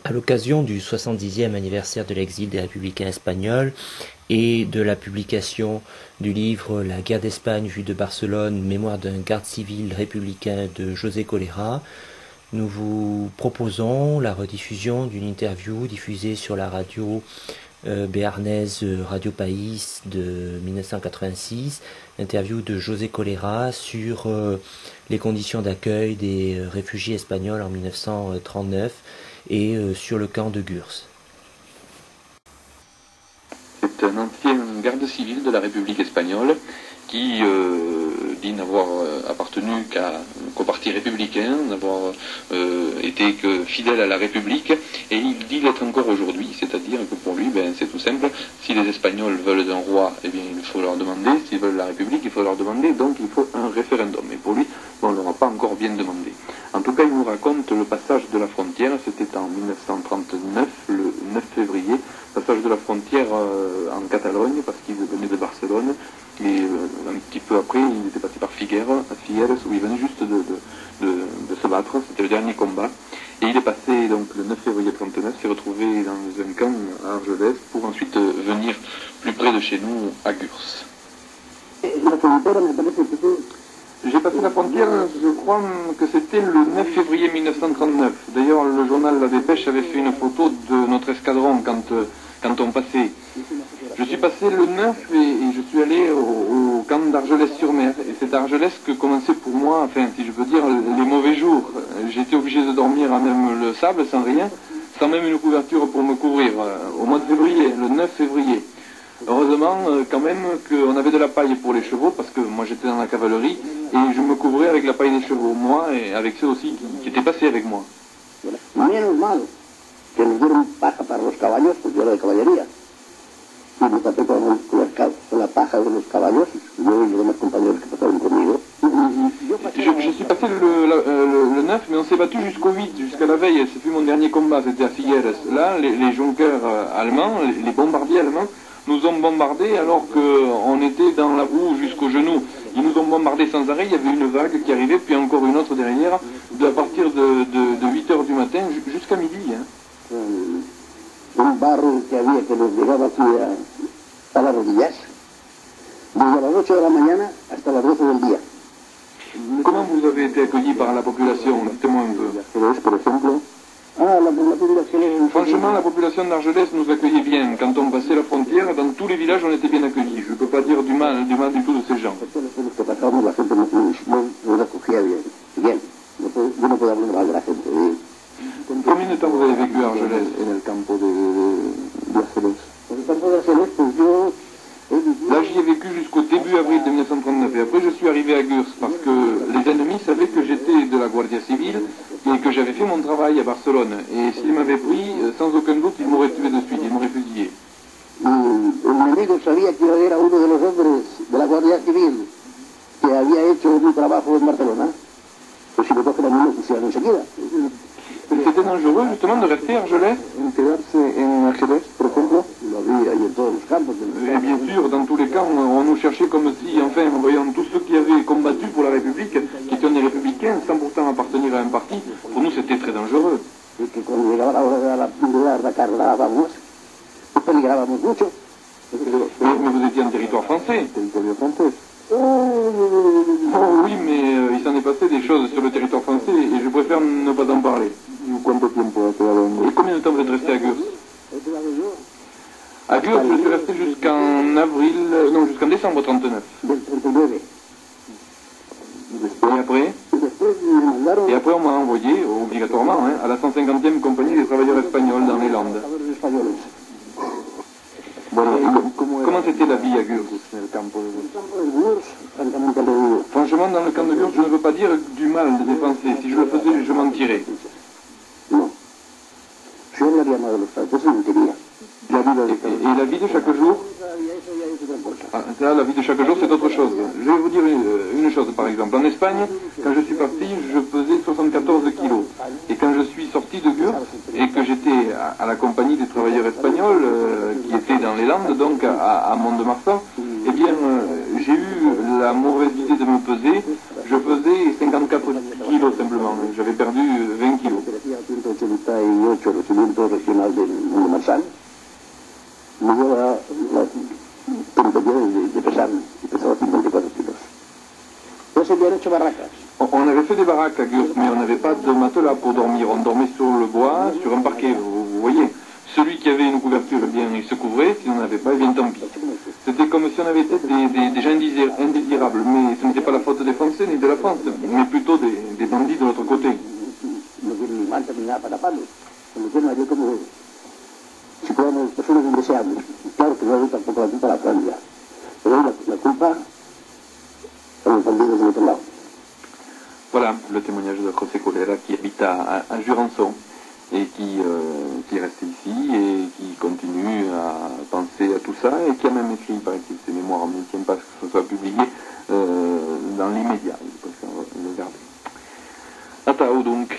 À l'occasion du 70e anniversaire de l'exil des républicains espagnols et de la publication du livre La guerre d'Espagne vue de Barcelone, mémoire d'un garde civil républicain de José Colera, nous vous proposons la rediffusion d'une interview diffusée sur la radio béarnaise Radio País de 1986, interview de José Colera sur les conditions d'accueil des réfugiés espagnols en 1939 et sur le camp de Gurs. C'est un ancien garde civil de la République espagnole qui dit n'avoir appartenu qu'au parti républicain, n'avoir été que fidèle à la République, et il dit l'être encore aujourd'hui, c'est-à-dire que pour lui, c'est tout simple, si les Espagnols veulent un roi, eh bien il faut leur demander, s'ils veulent la République, il faut leur demander, donc il faut un référendum. Et pour lui, on ne leur a pas encore bien demandé. En tout cas, il nous raconte le passage de la frontière, c'était en 1939, le 9 février, passage de la frontière en Catalogne, parce qu'il venait de Barcelone, et un petit peu après, il était passé par Figueres, où il venait juste de se battre, c'était le dernier combat, et il est passé donc le 9 février 1939, s'est retrouvé dans un camp à Argelès, pour ensuite venir plus près de chez nous, à Gurs. J'ai passé la frontière, je crois que c'était le 9 février 1939. D'ailleurs, le journal La Dépêche avait fait une photo de notre escadron quand on passait. Je suis passé le 9 et je suis allé au camp d'Argelès-sur-Mer. Et c'est à Argelès que commençaient pour moi, enfin, si je peux dire, les mauvais jours. J'étais obligé de dormir à même le sable, sans rien, sans même une couverture pour me couvrir, au mois de février, le 9 février. Heureusement, quand même, qu'on avait de la paille pour les chevaux, parce que moi j'étais dans la cavalerie, et je me couvrais avec la paille des chevaux, moi, et avec ceux aussi qui étaient passés avec moi. Menos mal que nos dieron paja para los caballos, pues yo era de caballería. Y me tapé con la paja de los caballos, yo y los demás compañeros que pasaron conmigo. Je suis passé le 9, mais on s'est battu jusqu'au 8, jusqu'à la veille. Ce fut mon dernier combat, c'était à Figueres. Là, les Junkers allemands, les bombardiers allemands, nous ont bombardés alors qu'on était dans la boue jusqu'aux genoux. Ils nous ont bombardés sans arrêt, il y avait une vague qui arrivait, puis encore une autre derrière, à partir de 8 heures du matin jusqu'à midi. Hein. Un barro que había que nos llegaba aquí a las rodillas, desde las 8 de la mañana hasta las 12 del día. Comment vous avez été accueillis par la population? Dites-moi un peu. Por ejemplo, la población... Franchement, la population d'Argelès nous accueillait bien. Quand on passait la frontière, dans tous les villages, on était bien accueillis. Je ne peux pas dire du mal du tout de ces gens. Los que pasábamos, la gente nos acogía bien. Yo no puedo hablar mal de la gente. Combien de temps vous avez vécu à Argelès? En el campo de Argelès. En el campo de Argelès, pues yo... Là, j'y ai vécu jusqu'au début avril de 1939. Et après, je suis arrivé à Gurs parce que les ennemis savaient que j'étais de la Guardia Civile et que j'avais fait mon travail à Barcelone. Et s'ils m'avaient pris, sans aucun doute, ils m'auraient tué de suite, ils m'auraient fusillé. El enemigo sabía que yo era uno de los hombres de la Guardia Civil que había hecho un trabajo en Barcelona. Pues si me cogen a mí, me pusieron enseguida. C'était dangereux, justement, de rester à Argelès, en Argelès, por ejemplo. Lo había ahí en todos los campos. Et bien sûr, dans tous les cas, on nous cherchait comme si, enfin, en voyant tous ceux qui avaient combattu pour la République, qui étaient des républicains, sans pourtant appartenir à un parti, pour nous c'était très dangereux. Y que cuando llegaba la hora de la cargábamos, peligrábamos mucho. Mais vous étiez en territoire français. Territoire français. Oh oui, mais il s'en est passé des choses sur le territoire français et je préfère ne pas en parler. Et combien de temps vous êtes resté à Gurs? À Gurs, je suis resté jusqu'en décembre 39. Et après on m'a envoyé, obligatoirement, à la 150e compagnie des travailleurs espagnols dans les Landes. Bueno, comment c'était la vie à Gurs? Franchement, dans le camp de Gurs, je ne veux pas dire du mal des Français. Si je le faisais, je mentirais. Non. Je hablaría mal de los franceses, mentiría. Et la vie de chaque jour? Ça, la vie de chaque jour, c'est autre chose. Je vais vous dire une chose, par exemple. En Espagne, quand je suis parti, je pesais 74 kilos. Et quand je suis sorti de Gurs, et que j'étais à la compagnie des travailleurs espagnols, qui étaient dans les Landes, donc à Mont-de-Marsan, eh bien, j'ai eu la mauvaise idée de me peser. Je pesais 54 kilos simplement. J'avais perdu 20 kilos. 1988 regimiento regional del Mundo Marsal, me dio la peripetia de pesar, y pesaba 54 kilos. Entonces habían hecho barracas. On avait fait des baraques à Gurs, mais on n'avait pas de matelas pour dormir. On dormait sur le bois, sur un parquet, vous voyez. Celui qui avait une couverture, eh bien, il se couvrait, si on n'avait pas, eh bien, tant pis. C'était comme si on avait été des gens indésirables, mais ce n'était pas la faute des Français ni de la France, mais plutôt des bandits de l'autre côté. No tienen mantas ni nada para taparlos. Cuando hicieron allí como si fuéramos personas indeseables. Claro que no hay tampoco la culpa a la Francia, pero la culpa a los bandidos del otro lado. Voilà le témoignage de José Colera qui habite à Jurançon et qui est resté ici et qui continue à penser à tout ça et qui a même écrit, paraît-il, ses mémoires. On ne tient pas à ce que ce soit publié dans l'immédiat, il préfère le garder. Atao donc.